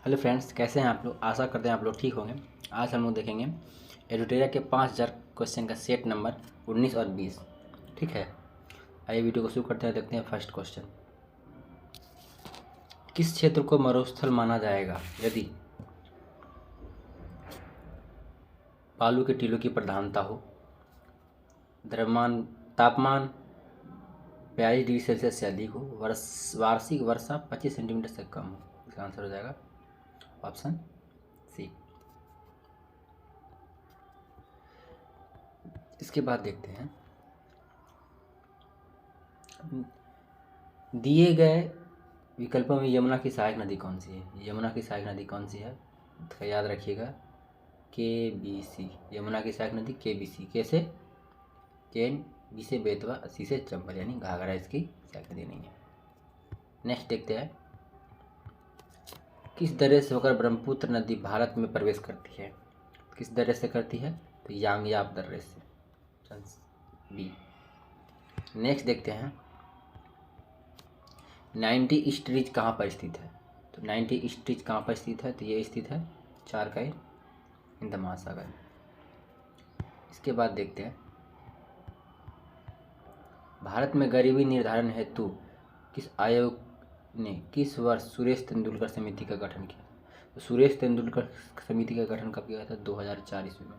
Hello friends, कैसे हैं आप लोग। आशा करते हैं आप लोग ठीक होंगे। आज हम लोग देखेंगे एडुटेरिया के 5000 क्वेश्चन का सेट नंबर 19 और 20। ठीक है, आइए वीडियो को शुरू करते हैं। देखते हैं फर्स्ट क्वेश्चन। किस क्षेत्र को मरुस्थल माना जाएगा यदि बालू के टीलों की प्रधानता हो, द्रव्यमान तापमान 42 डिग्री सेल्सियस से अधिक हो, वार्षिक वर्षा 25 सेंटीमीटर से कम हो। इसका आंसर हो जाएगा ऑप्शन सी। इसके बाद देखते हैं दिए गए विकल्पों में यमुना की सहायक नदी कौन सी है। यमुना की सहायक नदी कौन सी है तो याद रखिएगा KBC। यमुना की सहायक नदी KBC। कैसे? केन, बी से बेतवा, सी से चंबल, यानी घाघरा इसकी सहायक नदी नहीं है। नेक्स्ट देखते हैं किस दर्रे से होकर ब्रह्मपुत्र नदी भारत में प्रवेश करती है। किस दर्रे से करती है तो यांगयाप दर्रे से, बी। नेक्स्ट देखते हैं 90 ईस्ट रीज कहाँ पर स्थित है। तो 90 ईस्ट रीज कहाँ पर स्थित है तो ये स्थित है चारकाई हिंद महासागर। इसके बाद देखते हैं भारत में गरीबी निर्धारण हेतु किस आयोग ने किस वर्ष सुरेश तेंदुलकर समिति का गठन किया। तो सुरेश तेंदुलकर समिति का गठन कब किया था 2004 ईस्वी में।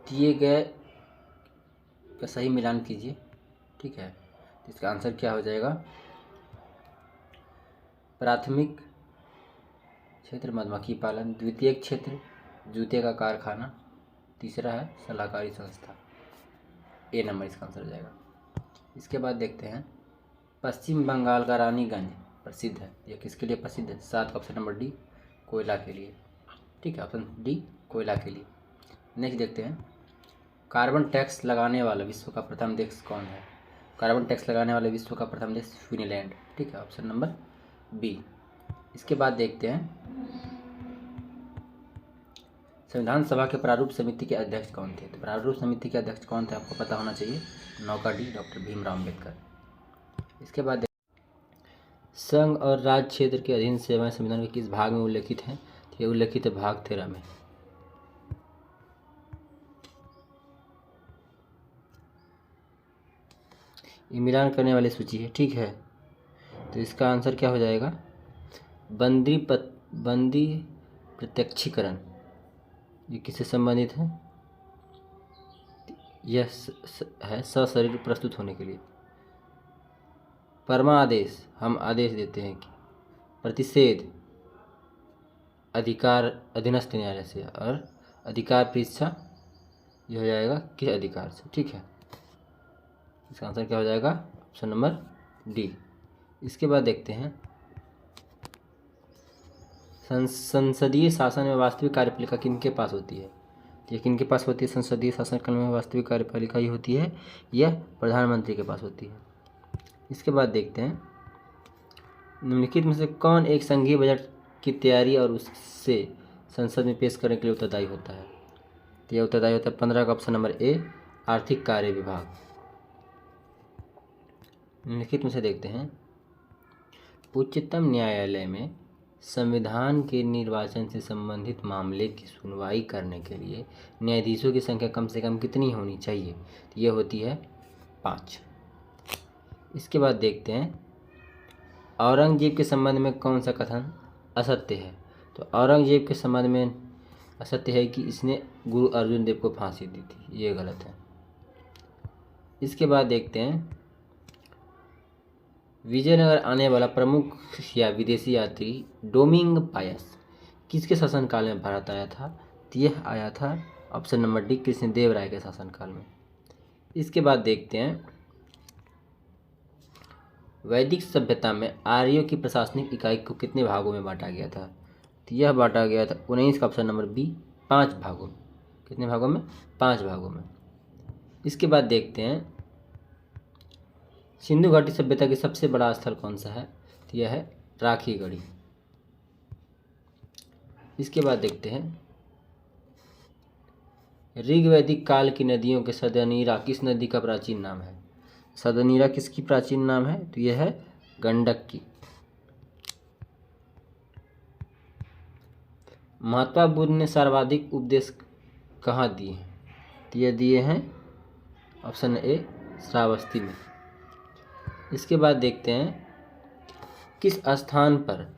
दिए गए का सही मिलान कीजिए। ठीक है, तो इसका आंसर क्या हो जाएगा? प्राथमिक क्षेत्र मधुमक्खी पालन, द्वितीय क्षेत्र जूते का कारखाना, तीसरा है सलाहकारी संस्था। ए नंबर इसका आंसर हो जाएगा। इसके बाद देखते हैं पश्चिम बंगाल का रानीगंज प्रसिद्ध है। यह किसके लिए प्रसिद्ध है? 7 ऑप्शन नंबर डी, कोयला के लिए। ठीक है, ऑप्शन डी कोयला के लिए। नेक्स्ट देखते हैं कार्बन टैक्स लगाने वाला विश्व का प्रथम देश कौन है। कार्बन टैक्स लगाने वाले विश्व का प्रथम देश फिनलैंड। ठीक है, ऑप्शन नंबर बी। इसके बाद देखते हैं संविधान सभा के प्रारूप समिति के अध्यक्ष कौन थे। तो प्रारूप समिति के अध्यक्ष कौन थे आपको पता होना चाहिए। नौका डी, डॉक्टर भीमराव अम्बेडकर। इसके बाद संघ और राज्य क्षेत्र के अधीन सेवाएं संविधान के किस भाग में उल्लेखित हैं। तो ये उल्लेखित है भाग 13 में। ये मिलान करने वाली सूची है। ठीक है, तो इसका आंसर क्या हो जाएगा? बंदी प्रत्यक्षीकरण ये किससे संबंधित है? यह है सशरीर प्रस्तुत होने के लिए। परमादेश हम आदेश देते हैं कि प्रतिषेध अधिकार अधीनस्थ न्यायालय से, और अधिकार परीक्षा ये हो जाएगा किस अधिकार से। ठीक है, इसका आंसर क्या हो जाएगा? Option number D. इसके बाद देखते हैं संसदीय शासन में वास्तविक कार्यपालिका किनके पास होती है। ये किनके पास होती है? संसदीय शासन काल में वास्तविक कार्यपालिका ही होती है, यह प्रधानमंत्री के पास होती है। इसके बाद देखते हैं निम्नलिखित में से कौन एक संघीय बजट की तैयारी और उससे संसद में पेश करने के लिए उत्तरदायी होता है। तो यह उत्तरदायी होता है 15 का ऑप्शन नंबर ए, आर्थिक कार्य विभाग। निम्नलिखित में से देखते हैं उच्चतम न्यायालय में संविधान के निर्वाचन से संबंधित मामले की सुनवाई करने के लिए न्यायाधीशों की संख्या कम से कम कितनी होनी चाहिए। तो ये होती है 5। इसके बाद देखते हैं औरंगजेब के संबंध में कौन सा कथन असत्य है। तो औरंगजेब के संबंध में असत्य है कि इसने गुरु अर्जुन देव को फांसी दी थी, ये गलत है। इसके बाद देखते हैं विजयनगर आने वाला प्रमुख या विदेशी यात्री डोमिंग पायस किसके शासनकाल में भारत आया था। तो यह आया था ऑप्शन नंबर डी, कृष्णदेव राय के शासनकाल में। इसके बाद देखते हैं वैदिक सभ्यता में आर्यों की प्रशासनिक इकाई को कितने भागों में बांटा गया था। तो यह बांटा गया था 19 का ऑप्शन नंबर बी, 5 भागों में। कितने भागों में? 5 भागों में। इसके बाद देखते हैं सिंधु घाटी सभ्यता की सबसे बड़ा स्थल कौन सा है। तो यह है राखीगढ़ी। इसके बाद देखते हैं ऋग्वैदिक काल की नदियों के सदनीरा किस नदी का प्राचीन नाम है। सदनीरा किसकी प्राचीन नाम है। तो यह है गंडक की। महात्मा बुद्ध ने सर्वाधिक उपदेश कहाँ दिए? तो ये दिए हैं ऑप्शन ए श्रावस्ती में। इसके बाद देखते हैं किस स्थान पर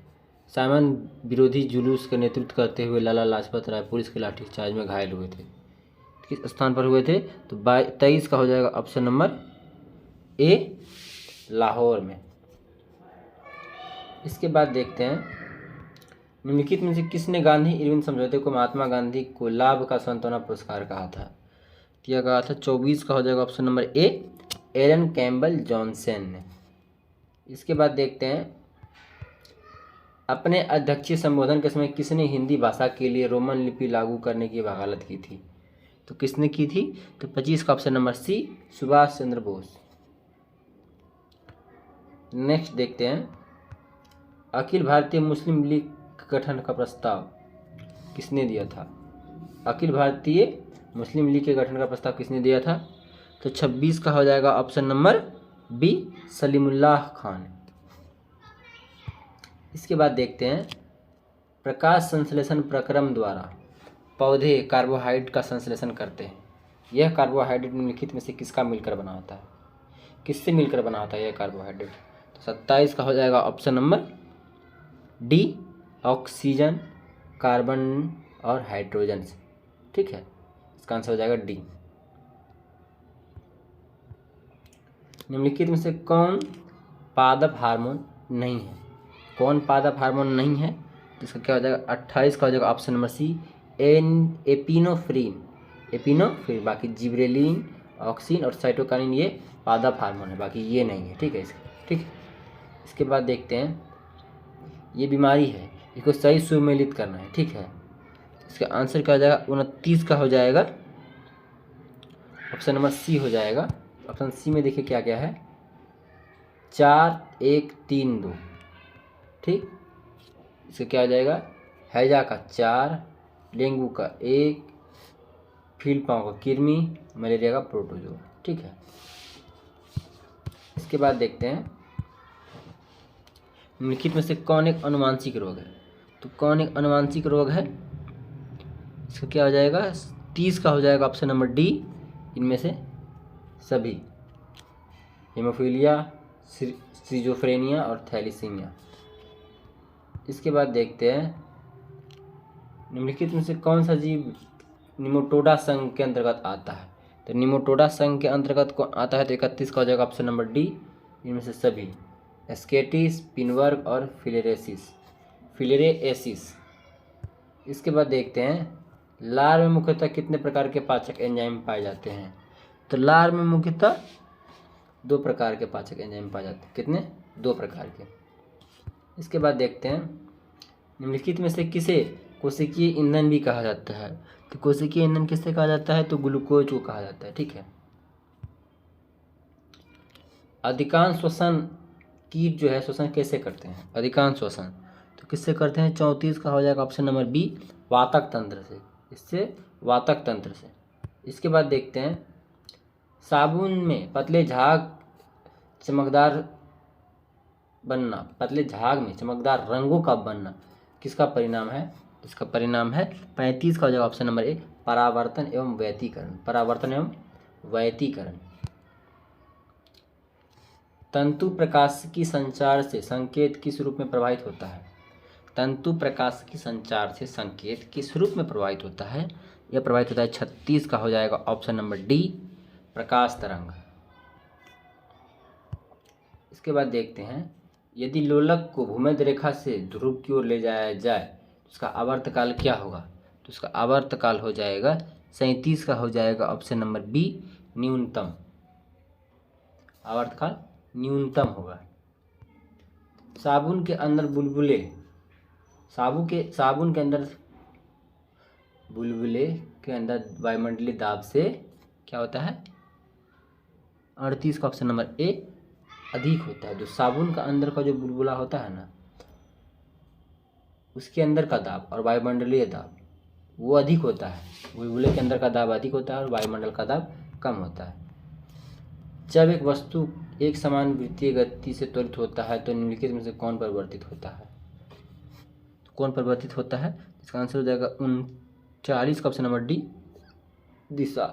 सामंत विरोधी जुलूस का नेतृत्व करते हुए लाला लाजपत राय पुलिस के लाठीचार्ज में घायल हुए थे? किस स्थान पर हुए थे? तो 23 का हो जाएगा ऑप्शन नंबर ए लाहौर में। इसके बाद देखते हैं निम्नलिखित में से किसने गांधी इरविन समझौते को महात्मा गांधी को लाभ का सांत्वना पुरस्कार कहा था? क्या कहा था? 24 का हो जाएगा option number A Alan Campbell Johnson ने। इसके बाद देखते हैं अपने अध्यक्षीय संबोधन के समय किसने हिंदी भाषा के लिए रोमन लिपि लागू करने की वकालत की थी? तो किसने की थी? तो 25 का ऑप्शन नंबर सी सुभाष चंद्र बोस। नेक्स्ट देखते हैं अखिल भारतीय मुस्लिम लीग गठन का प्रस्ताव किसने दिया था? अखिल भारतीय मुस्लिम लीग के गठन का प्रस्ताव किसने दिया था? तो 26 का हो जाएगा option number B Salimullah Khan. इसके बाद देखते हैं प्रकाश संश्लेषण प्रक्रम द्वारा पौधे कार्बोहाइड्रेट का संश्लेषण करते हैं। यह कार्बोहाइड्रेट निम्नलिखित में से किसका मिलकर बना होता है? किससे मिलकर बना होता है यह कार्बोहाइड्रेट? तो 27 का हो जाएगा option number D oxygen, carbon और हाइड्रोजन से। ठीक है, इसका आंसर हो जाएगा डी। निम्नलिखित में से कौन पादप हार्मोन नहीं है? कौन पादप हार्मोन नहीं है? तो इसका क्या हो जाएगा? 28 का हो जाएगा ऑप्शन नंबर सी एपिनोफ्रिन। एपिनोफ्रिन, बाकी जिब्रेलिन, ऑक्सिन और साइटोकाइनिन ये पादप हार्मोन है, बाकी ये नहीं है। ठीक है, ठीक है। इसके बाद देखते हैं ये बीमारी है, इसको सही सुमेलित करना है। ठीक है, इसका आंसर क्या हो जाएगा? 29 का हो जाएगा ऑप्शन नंबर सी हो जाएगा। ऑप्शन सी में देखिए क्या क्या है, 4 1 3 2। ठीक, इसका क्या हो जाएगा? हैजा का 4, डेंगू का 1, फील्ड पाँव का कृमि, मलेरिया का प्रोटोजोआ। ठीक है, इसके बाद देखते हैं निम्नलिखित में से कौन एक अनुवांशिक रोग है? तो कौन एक अनुवांशिक रोग है? इसका क्या हो जाएगा? 30 का हो जाएगा ऑप्शन नंबर डी इनमें से सभी, हेमोफीलिया, सिजोफ्रेनिया और थैलीसीमिया। इसके बाद देखते हैं निम्नलिखित में से कौन सा जीव निमोटोडा संघ के अंतर्गत आता है? तो निमोटोडा संघ के अंतर्गत कौन आता है? तो 31 का हो जाएगा ऑप्शन नंबर डी इनमें से सभी, एस्केटिस, पिनवर्ग और फिलेरेसिस। इसके बाद देखते हैं लार में मुख्यतः कितने प्रकार के पाचक एंजाइम पाए जाते हैं? तो लार में मुख्यतः 2 प्रकार के पाचक एंजाइम पाए जाते हैं। कितने? 2 प्रकार के। इसके बाद देखते हैं निम्नलिखित में से किसे कोशिकीय ईंधन भी कहा जाता है? तो कोशिकीय ईंधन किससे कहा जाता है? तो ग्लूकोज को कहा जाता है। ठीक है, अधिकांश श्वसन कीट जो है श्वसन कैसे करते हैं? अधिकांश श्वसन तो किससे करते हैं? 34 का हो जाएगा ऑप्शन नंबर बी वातक तंत्र से। इससे वातक तंत्र से। इसके बाद देखते हैं साबुन में पतले झाग चमकदार बनना, पतले झाग में चमकदार रंगों का बनना किसका परिणाम है? इसका परिणाम है 35 का हो जाएगा ऑप्शन नंबर ए परावर्तन एवं व्यतीकरण। परावर्तन एवं व्यतीकरण। तंतु प्रकाशिकी संचार से संकेत किस रूप में प्रभावित होता है? तंतु प्रकाशिकी संचार से संकेत किस रूप में प्रभावित होता है? यह प्रभावित होता है 36 का हो जाएगा ऑप्शन नंबर डी प्रकाश तरंग। इसके बाद देखते हैं यदि लोलक को भूमध्य रेखा से ध्रुव की ओर ले जाया जाए तो उसका आवर्तकाल क्या होगा? तो उसका आवर्तकाल हो जाएगा 37 का हो जाएगा ऑप्शन नंबर बी न्यूनतम। आवर्तकाल न्यूनतम होगा। साबुन के अंदर बुलबुले, साबुन के अंदर बुलबुले के अंदर वायुमंडलीय दाब से क्या होता है? 38 का ऑप्शन नंबर ए अधिक होता है। जो साबुन का अंदर का जो बुलबुला होता है ना, उसके अंदर का दाब और वायुमंडलीय दाब वो अधिक होता है। बुलबुले के अंदर का दाब अधिक होता है और वायुमंडल का दाब कम होता है। जब एक वस्तु एक समान वृत्तीय गति से त्वरित होता है तो निम्नलिखित में से कौन परिवर्तित होता है? कौन परिवर्तित होता है? इसका आंसर हो जाएगा 39 का ऑप्शन नंबर डी, दिशा।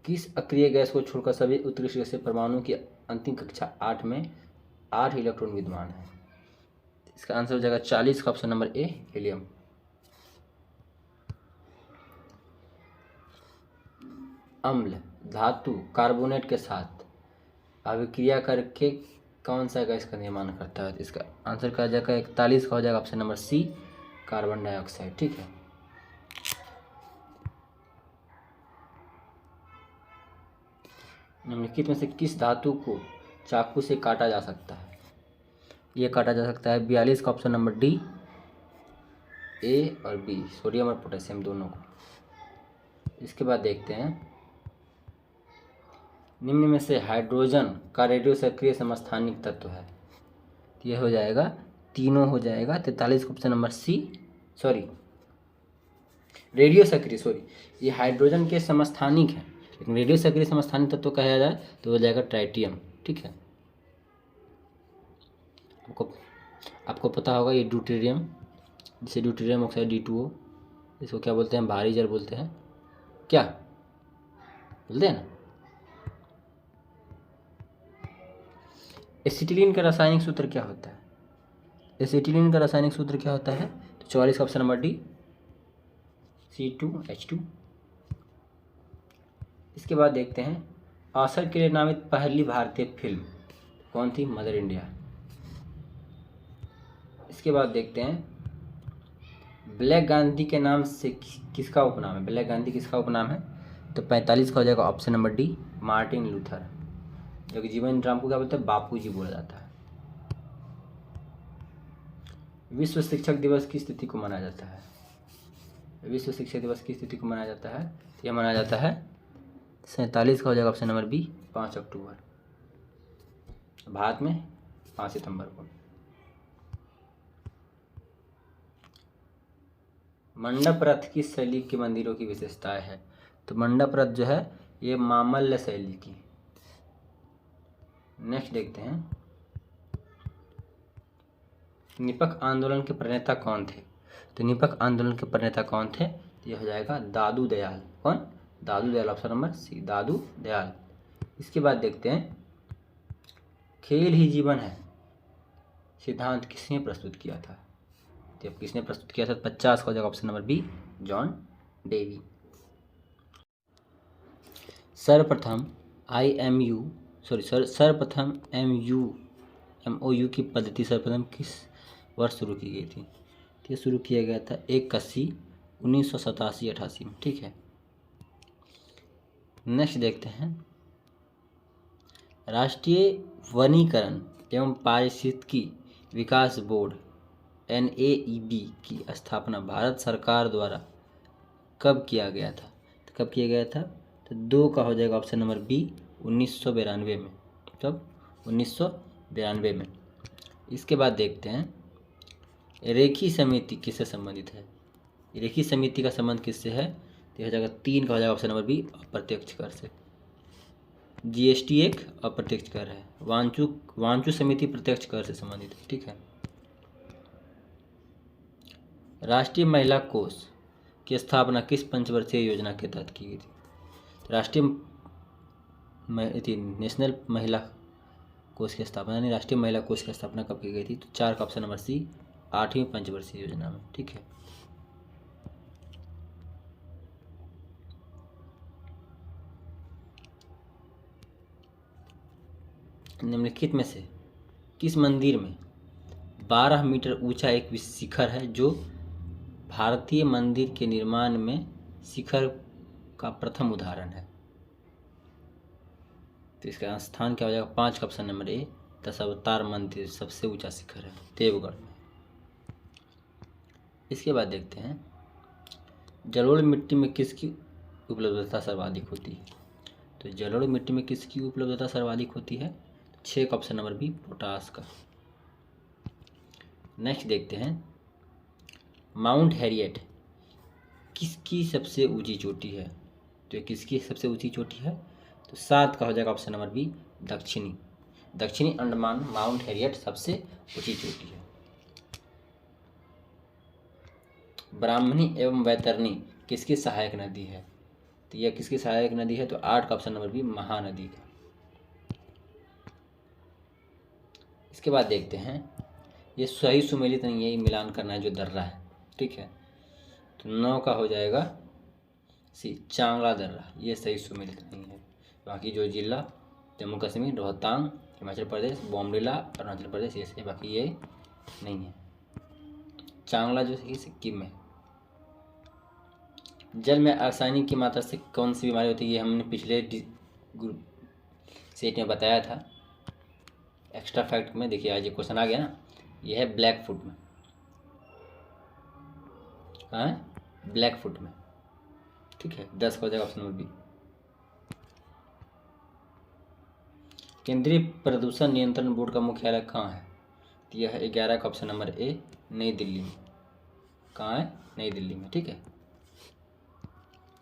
किस अक्रिय गैस को छोड़कर सभी उत्कृष्ट गैसें परमाणु की अंतिम कक्षा 8 में 8 इलेक्ट्रॉन विद्यमान है? इसका आंसर हो जाएगा 40 का ऑप्शन नंबर ए, हीलियम। अम्ल धातु कार्बोनेट के साथ अभिक्रिया करके कौन सा गैस का निर्माण करता है? इसका आंसर का जाएगा 41 का हो जाएगा option number C, carbon dioxide. ठीक है। निम्नलिखित में से किस धातु को चाकू से काटा जा सकता है? ये काटा जा सकता है 42 का ऑप्शन नंबर डी, ए और बी, सोडियम और पोटेशियम दोनों को। इसके बाद देखते हैं निम्न में से हाइड्रोजन का रेडियो सक्रिय समस्थानिक तत्व है? ये हो जाएगा तीनों हो जाएगा 43 का option number C, sorry radio सक्रिय, सॉरी ये हाइड्रोजन के समस्थानिक है, लेकिन रेडियो सक्रिय समस्थानिक तत्व कहा जाए तो हो जाएगा ट्राइटियम। ठीक है। आपको पता होगा ये ड्यूटेरियम, जिसे ड्यूटेरियम ऑक्साइड D2O, इसको क्या बोलते हैं? भारी जल बोलते हैं। क्या बोलते हैं ना? एसिटिलीन का रासायनिक सूत्र क्या होता है? एसिटिलीन का रासायनिक सूत्र क्या होता है? तो 44 का ऑप्शन नंबर डी, C2H2। इसके बाद देखते हैं ऑस्कर के लिए नामित पहली भारतीय फिल्म कौन थी? Mother India. इसके बाद देखते हैं ब्लैक गांधी के नाम से किसका उपनाम है? ब्लैक गांधी किसका उपनाम है? तो 45 का हो जाएगा option number D, Martin Luther, जो कि जीवन राम को क्या बोलते हैं? बापू जी बोला जाता है। विश्व शिक्षक दिवस किस तिथि को मनाया जाता है? विश्व शिक्षक दिवस किस तिथि को मनाया जाता है? यह मनाया जाता है 47 का हो जाएगा ऑप्शन नंबर बी, 5 अक्टूबर। भारत में 5 सितंबर को। मंडप रथ किस शैली के मंदिरों की विशेषताएं है? तो मंडप रथ जो है ये मामल्य शैली की। नेक्स्ट देखते हैं निपक आंदोलन के प्रणेता कौन थे? तो निपक आंदोलन के प्रणेता कौन थे? ये हो जाएगा दादू दयाल। कौन? दादू दयाल, ऑप्शन नंबर सी, दादू दयाल। इसके बाद देखते हैं खेल ही जीवन है सिद्धांत किसने प्रस्तुत किया था? तो किसने प्रस्तुत किया था? 50 का हो जाएगा option number B, John Davy. सर्वप्रथम MOU की पद्धति सर्वप्रथम किस वर्ष शुरू की गई थी? तो ये शुरू किया गया था 1/80/1987-88 में। ठीक है। नेक्स्ट देखते हैं राष्ट्रीय वनीकरण एवं पारिस्थितिकी विकास बोर्ड NAEB की स्थापना भारत सरकार द्वारा कब किया गया था? तो कब किया गया था? तो 2 का हो जाएगा ऑप्शन नंबर बी, 1992 में। कब? 1992 में। इसके बाद देखते हैं रेखी समिति किससे संबंधित है? रेखी समिति का संबंध किससे है? तो हो जाएगा 3 का हो जाएगा ऑप्शन नंबर बी, अप्रत्यक्ष कर से। GST एक अप्रत्यक्ष कर है, वांचू समिति प्रत्यक्ष कर से संबंधित है। ठीक है। राष्ट्रीय महिला कोष की स्थापना किस पंचवर्षीय योजना के तहत की गई थी? नेशनल महिला कोष की स्थापना यानी राष्ट्रीय महिला कोष की स्थापना कब की गई थी? तो 4 का ऑप्शन नंबर सी, 8वीं पंचवर्षीय योजना में। ठीक है। निम्नलिखित में से किस मंदिर में 12 मीटर ऊंचा एक शिखर है जो भारतीय मंदिर के निर्माण में शिखर का प्रथम उदाहरण है? तो इसका स्थान क्या हो जाएगा? 5 का ऑप्शन नंबर ए, दशावतार मंदिर सबसे ऊंचा शिखर है देवगढ़ में। इसके बाद देखते हैं जलोढ़ मिट्टी में किसकी उपलब्धता सर्वाधिक होती है? तो जलोढ़ मिट्टी में किसकी उपलब्धता सर्वाधिक होती है? 6 का ऑप्शन नंबर बी, पोटास का। नेक्स्ट देखते हैं माउंट हैरियट किसकी सबसे ऊंची चोटी है? तो किसकी सबसे ऊंची चोटी है? तो 7 का हो जाएगा ऑप्शन नंबर बी, दक्षिणी। दक्षिणी अंडमान माउंट हैरियट सबसे ऊंची चोटी है। ब्राह्मणी एवं वैतरणी किसकी सहायक नदी है? तो यह किसकी सहायक नदी है? तो 8 का ऑप्शन नंबर बी महानदी का। इसके बाद देखते हैं, ये सही सुमेलित नहीं है, ये मिलान करना है जो दर्रा है, ठीक है। तो 9 का हो जाएगा सी चांगला दर्रा, ये सही सुमेलित नहीं है। बाकी जो जिला जम्मू कश्मीर, रोहतांग हिमाचल प्रदेश, बोमडिला अरुणाचल प्रदेश, ये सही, बाकी ये नहीं है। चांगला जो है सिक्किम में। जल में आर्सेनिक की मात्रा से कौन सी बीमारी होती है? ये हमने पिछले ग्रुप सेट में बताया था। एक्स्ट्रा फैक्ट में देखिए, आज ये क्वेश्चन आ गया ना, ये है ब्लैक फुट में। कहाँ है? ब्लैक फुट में, ठीक है। 10 का हो जाएगा ऑप्शन नंबर बी। केंद्रीय प्रदूषण नियंत्रण बोर्ड का मुख्यालय कहाँ है? तो यह है 11 का ऑप्शन नंबर ए नई दिल्ली में। कहाँ है? नई दिल्ली में, ठीक है।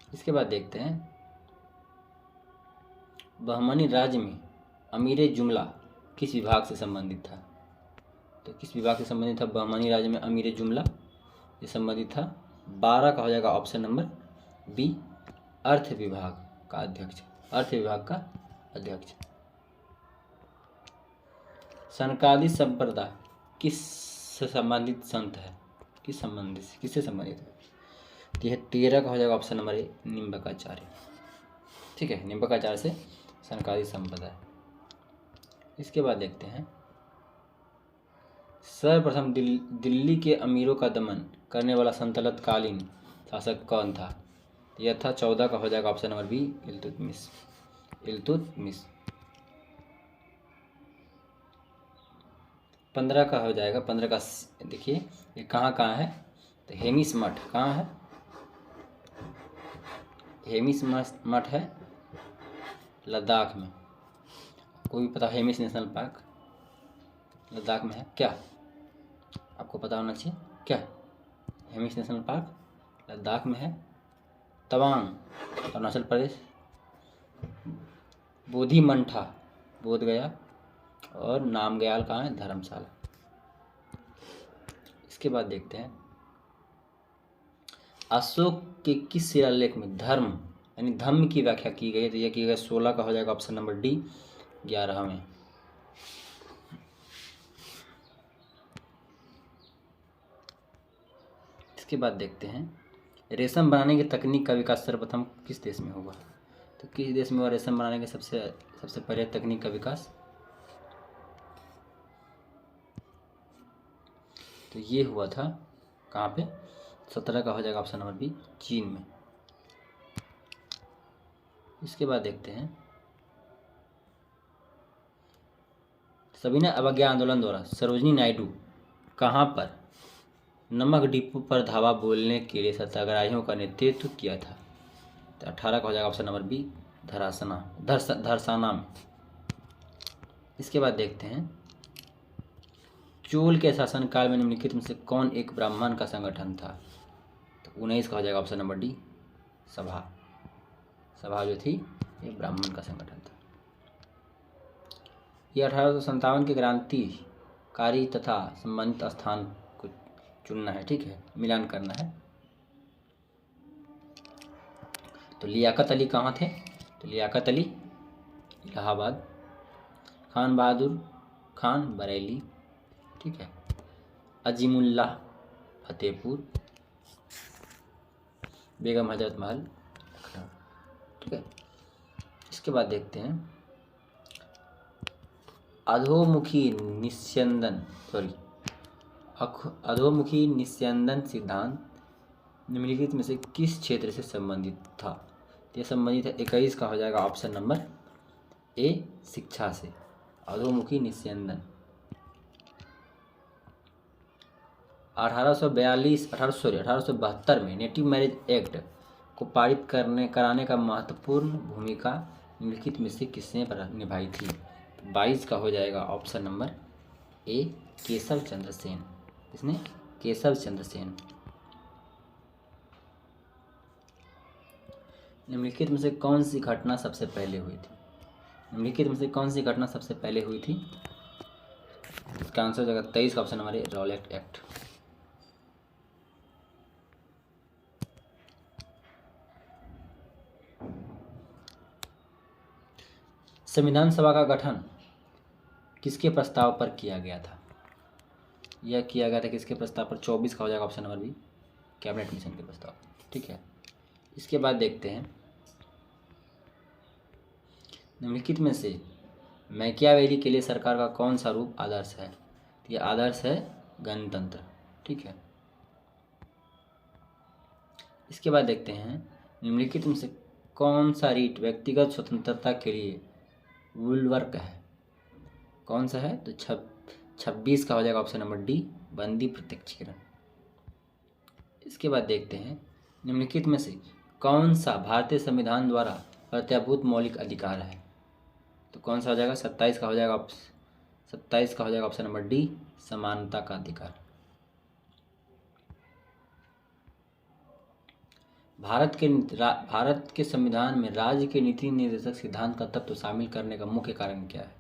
इसके बाद देखते हैं, बहमनी राज्य में अमीर जुमला किस विभाग से संबंधित था? तो किस विभाग से संबंधित था बहमनी राज्य में अमीर जुमला? ये संबंधित था 12 का हो जाएगा ऑप्शन नंबर बी अर्थ विभाग का अध्यक्ष। अर्थ विभाग का अध्यक्ष। सनकादिक संप्रदाय किस से संबंधित संत है? किससे संबंधित है? तो यह 13 का हो जाएगा ऑप्शन नंबर ए निम्बकाचार्य, ठीक है। निम्बकाचार्य से सनकादिक संप्रदाय। इसके बाद देखते हैं, सर्वप्रथम दिल्ली के अमीरों का दमन करने वाला सल्तनतकालीन शासक कौन था? यह था 14 का हो जाएगा ऑप्शन नंबर बी इल्तुतमिश। 15 का हो जाएगा, 15 का देखिए ये कहाँ है? तो हेमिस मठ कहाँ है? हेमिस मठ है लद्दाख में। कोई भी पता? हेमिस नेशनल पार्क लद्दाख में है क्या? आपको पता होना चाहिए क्या? हेमिस नेशनल पार्क लद्दाख में है। तवांग अरुणाचल प्रदेश। बोधिमंठा बोध गया। और नामग्याल कहाँ है? धर्मशाला। इसके बाद देखते हैं, अशोक के किस शिलालेख में धर्म यानी धम्म की व्याख्या की गई? तो यह की गई 16 का हो जाएगा ऑप्शन नंबर डी 11वें। इसके बाद देखते हैं, रेशम बनाने की तकनीक का विकास सर्वप्रथम किस देश में हुआ? तो किस देश में हुआ रेशम बनाने के सबसे पहले तकनीक का विकास? तो ये हुआ था कहाँ पे? 17 का हो जाएगा ऑप्शन नंबर बी चीन में। इसके बाद देखते हैं, सविनय अवज्ञा आंदोलन द्वारा सरोजिनी नायडू कहाँ पर नमक डिपो पर धावा बोलने के लिए सत्याग्रहियों का नेतृत्व किया था? तो 18 का हो जाएगा ऑप्शन नंबर बी धरसाना में। इसके बाद देखते हैं, चोल के शासनकाल में निम्नलिखित में से कौन एक ब्राह्मण का संगठन था? तो 19 का हो जाएगा ऑप्शन नंबर डी सभा जो थी ये ब्राह्मण का संगठन था। ये 1857 के क्रांतिकारी तथा संबंधित स्थान को चुनना है, ठीक है, मिलान करना है। तो लियाकत अली कहाँ थे? तो लियाकत अली इलाहाबाद। खान बहादुर खान बरेली, ठीक है। अजीमुल्लाह फतेहपुर। बेगम हजरत महल लखनऊ, ठीक है। इसके बाद देखते हैं, अधोमुखी निस्यंदन सिद्धांत निम्नलिखित में से किस क्षेत्र से संबंधित था? यह संबंधित है 21 का हो जाएगा ऑप्शन नंबर ए शिक्षा से। अधोमुखी निस्यंदन 1872 में नेटिव मैरिज एक्ट को पारित कराने का महत्वपूर्ण भूमिका निम्नलिखित में से किसने निभाई थी? 22 का हो जाएगा ऑप्शन नंबर ए केशव चंद्र सेन। किसने? केशव चंद्र सेन। निम्नलिखित में से कौन सी घटना सबसे पहले हुई थी? निम्नलिखित में से कौन सी घटना सबसे पहले हुई थी? इसका आंसर हो जाएगा 23 का ऑप्शन नंबर ए, रॉलेट एक्ट। संविधान सभा का गठन किसके प्रस्ताव पर किया गया था? यह किया गया था किसके प्रस्ताव पर? 24 का हो जाएगा option number B, cabinet mission के प्रस्ताव। ठीक है, इसके बाद देखते हैं निम्नलिखित में से मैकियावेली के लिए सरकार का कौन सा रूप आदर्श है? तो यह आदर्श है गणतंत्र। ठीक है, इसके बाद देखते हैं निम्नलिखित में से कौन सा रीट व्यक्तिगत स्वतंत्रता के लिए बुलवर्क है? कौन सा है? तो 26 का हो जाएगा ऑप्शन नंबर डी, बंदी प्रत्यक्षीकरण। इसके बाद देखते हैं निम्नलिखित में से कौन सा भारतीय संविधान द्वारा प्रत्याभूत मौलिक अधिकार है? तो कौन सा हो जाएगा? 27 का हो जाएगा ऑप्शन नंबर डी, समानता का अधिकार। भारत के संविधान में राज्य के नीति निर्देशक सिद्धांत का तत्व शामिल करने का मुख्य कारण क्या है?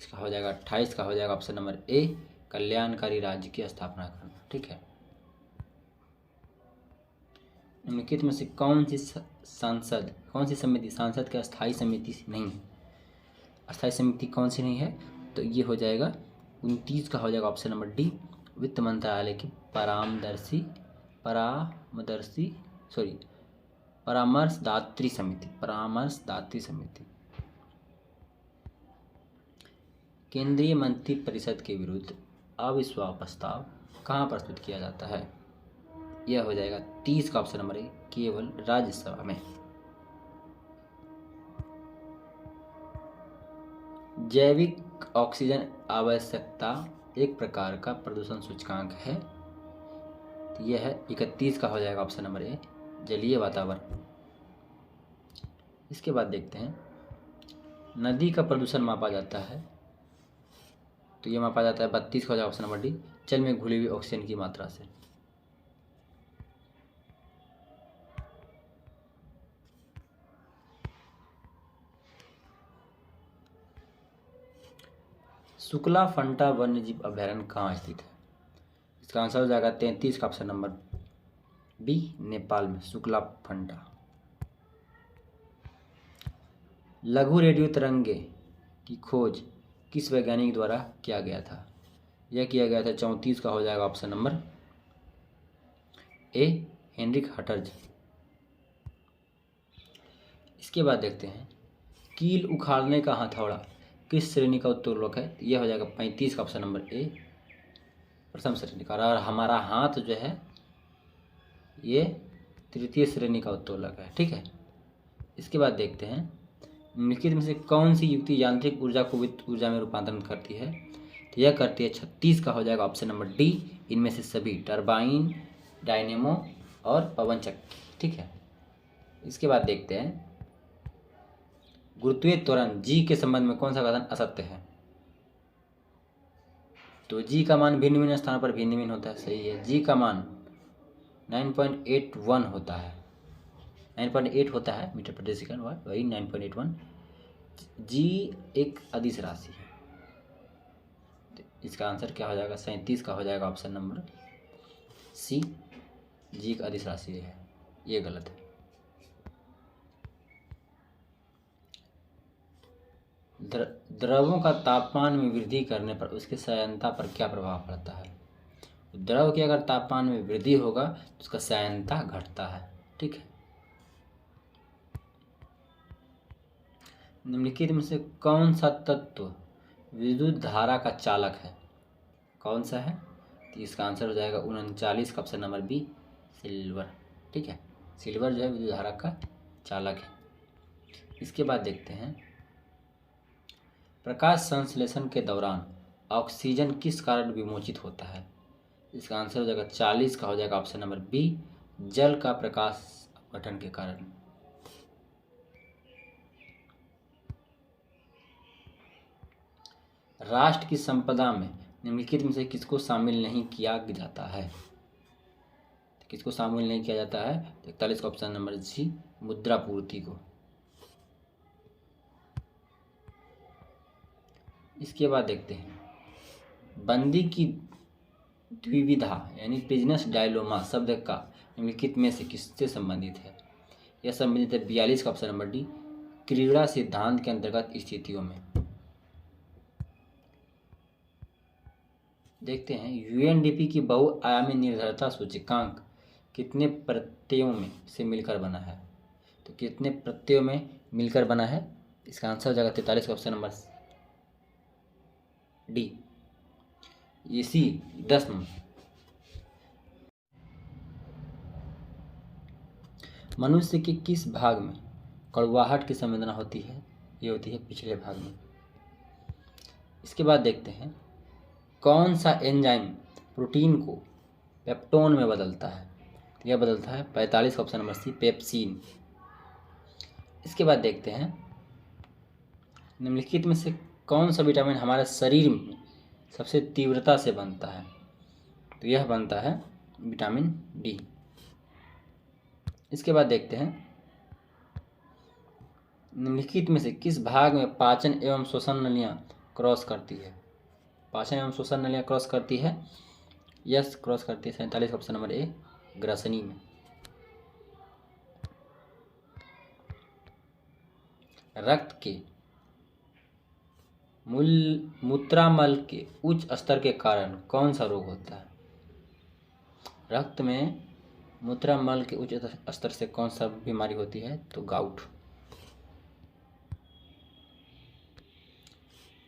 इसका हो जाएगा 28 का हो जाएगा ऑप्शन नंबर ए, कल्याणकारी राज्य की स्थापना करना। ठीक है, निम्नलिखित में से कौन सी समिति सांसद की अस्थायी समिति नहीं है? अस्थायी समिति कौन सी नहीं है? तो ये हो जाएगा 29 का हो जाएगा ऑप्शन नंबर डी, वित्त मंत्रालय की परामर्शदात्री समिति। केंद्रीय मंत्रिपरिषद के विरुद्ध अविश्वास प्रस्ताव कहाँ प्रस्तुत किया जाता है? यह हो जाएगा 30 का ऑप्शन नंबर ए, केवल राज्यसभा में। जैविक ऑक्सीजन आवश्यकता एक प्रकार का प्रदूषण सूचकांक है। तो यह है 31 का हो जाएगा ऑप्शन नंबर ए, जलीय वातावरण। इसके बाद देखते हैं नदी का प्रदूषण मापा जाता है। तो यह मापा जाता है 32 का हो जाएगा ऑप्शन नंबर डी, जल में घुली हुई ऑक्सीजन की मात्रा से। शुक्ला फंटा वन्यजीव अभयारण्य कहाँ स्थित है? इसका आंसर हो जाएगा 33 का ऑप्शन नंबर बी, नेपाल में शुक्ला फंटा। लघु रेडियो तरंगे की खोज किस वैज्ञानिक द्वारा किया गया था? यह किया गया था 34 का हो जाएगा ऑप्शन नंबर ए, हेनरिक हटर्ज। इसके बाद देखते हैं कील उखाड़ने का हथौड़ा किस श्रेणी का उत्तोलक है? यह हो जाएगा 35 का ऑप्शन नंबर ए, प्रथम श्रेणी का। और हमारा हाथ जो है ये तृतीय श्रेणी का उत्तोलक है। ठीक है, इसके बाद देखते हैं निम्नलिखित में से कौन सी युक्ति यांत्रिक ऊर्जा को विद्युत ऊर्जा में रूपांतरण करती है? तो यह करती है 36 का हो जाएगा ऑप्शन नंबर डी, इनमें से सभी, टरबाइन, डायनेमो और पवन चक्की। ठीक है, इसके बाद देखते हैं गुरुत्वीय त्वरण जी के संबंध में कौन सा कथन असत्य है? तो जी का मान भिन्न भिन्न स्थानों पर भिन्न भिन्न होता है। सही है, जी का मान 9.81 होता है, 9.8 होता है मीटर प्रति सेकंड, वही 9.81। जी एक अदिश राशि है। तो इसका आंसर क्या हो जाएगा? 37 का हो जाएगा ऑप्शन नंबर सी, जी एक अदिश राशि है। ये गलत है। द्रवों का तापमान में वृद्धि करने पर उसकी सयनता पर क्या प्रभाव पड़ता है? द्रव के अगर तापमान में वृद्धि होगा तो उसका सयनता घटता है। ठीक है, निम्नलिखित में से कौन सा तत्व विद्युत धारा का चालक है? कौन सा है? तो इसका आंसर हो जाएगा 39 का ऑप्शन नंबर बी, सिल्वर। ठीक है, सिल्वर जो है विद्युत धारा का चालक है। इसके बाद देखते हैं प्रकाश संश्लेषण के दौरान ऑक्सीजन किस कारण विमोचित होता है? इसका आंसर हो जाएगा 40 का हो जाएगा ऑप्शन नंबर बी, जल का प्रकाश अपघटन के कारण। राष्ट्र की संपदा में निम्नलिखित में से किसको शामिल नहीं किया जाता है? किसको शामिल नहीं किया जाता है? 41 का ऑप्शन नंबर सी, मुद्रा पूर्ति को। इसके बाद देखते हैं बंदी की द्विविधा यानी बिजनेस डायलोमा शब्द का निम्नलिखित में से किससे संबंधित है? यह संबंधित है 42 का ऑप्शन नंबर डी, क्रीड़ा सिद्धांत के अंतर्गत स्थितियों में। देखते हैं यूएनडीपी की बहुआयामी निर्भरता सूचकांक कितने प्रत्ययों में से मिलकर बना है? तो कितने प्रत्ययों में मिलकर बना है? इसका आंसर हो जाएगा 43 का ऑप्शन नंबर डी, इसी 10 नंबर। मनुष्य के किस भाग में कड़वाहट की संवेदना होती है? ये होती है पिछले भाग में। इसके बाद देखते हैं कौन सा एंजाइम प्रोटीन को पेप्टोन में बदलता है? यह बदलता है 45 का ऑप्शन नंबर सी, पेप्सिन। इसके बाद देखते हैं निम्नलिखित में से कौन सा विटामिन हमारे शरीर में सबसे तीव्रता से बनता है? तो यह बनता है विटामिन डी। इसके बाद देखते हैं निम्नलिखित में से किस भाग में पाचन एवं श्वसन नलियाँ क्रॉस करती है? पाचन एवं श्वसन नलियाँ क्रॉस करती है, यस क्रॉस करती है 47 का ऑप्शन नंबर ए, ग्रसनी में। रक्त के मूत्रामल के उच्च स्तर के कारण कौन सा रोग होता है? रक्त में मूत्रामल के उच्च स्तर से कौन सा बीमारी होती है? तो गाउट।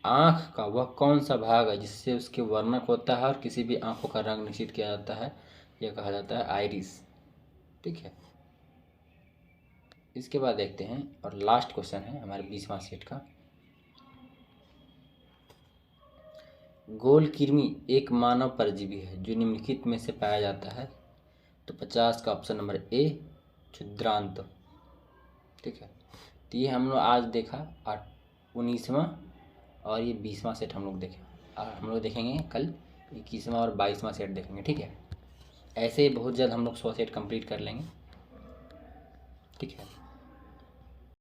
आँख का वह कौन सा भाग है जिससे उसके वर्णक होता है और किसी भी आँखों का रंग निश्चित किया जाता है? यह कहा जाता है आइरिस। ठीक है। इसके बाद देखते हैं और लास्ट क्वेश्चन है हमारे 20वां सेट का। गोल कृमि एक मानव परजीवी है जो निम्नलिखित में से पाया जाता है? तो 50 का ऑप्शन नंबर ए, क्षुद्रांत। ठीक है। तो ये हम लोग आज देखा 19वां और ये 20वां सेट हम लोग देखे, और हम लोग देखेंगे कल 21वां और 22वां सेट देखेंगे। ठीक है। ऐसे ही बहुत जल्द हम लोग 100 सेट कंप्लीट कर लेंगे। ठीक है।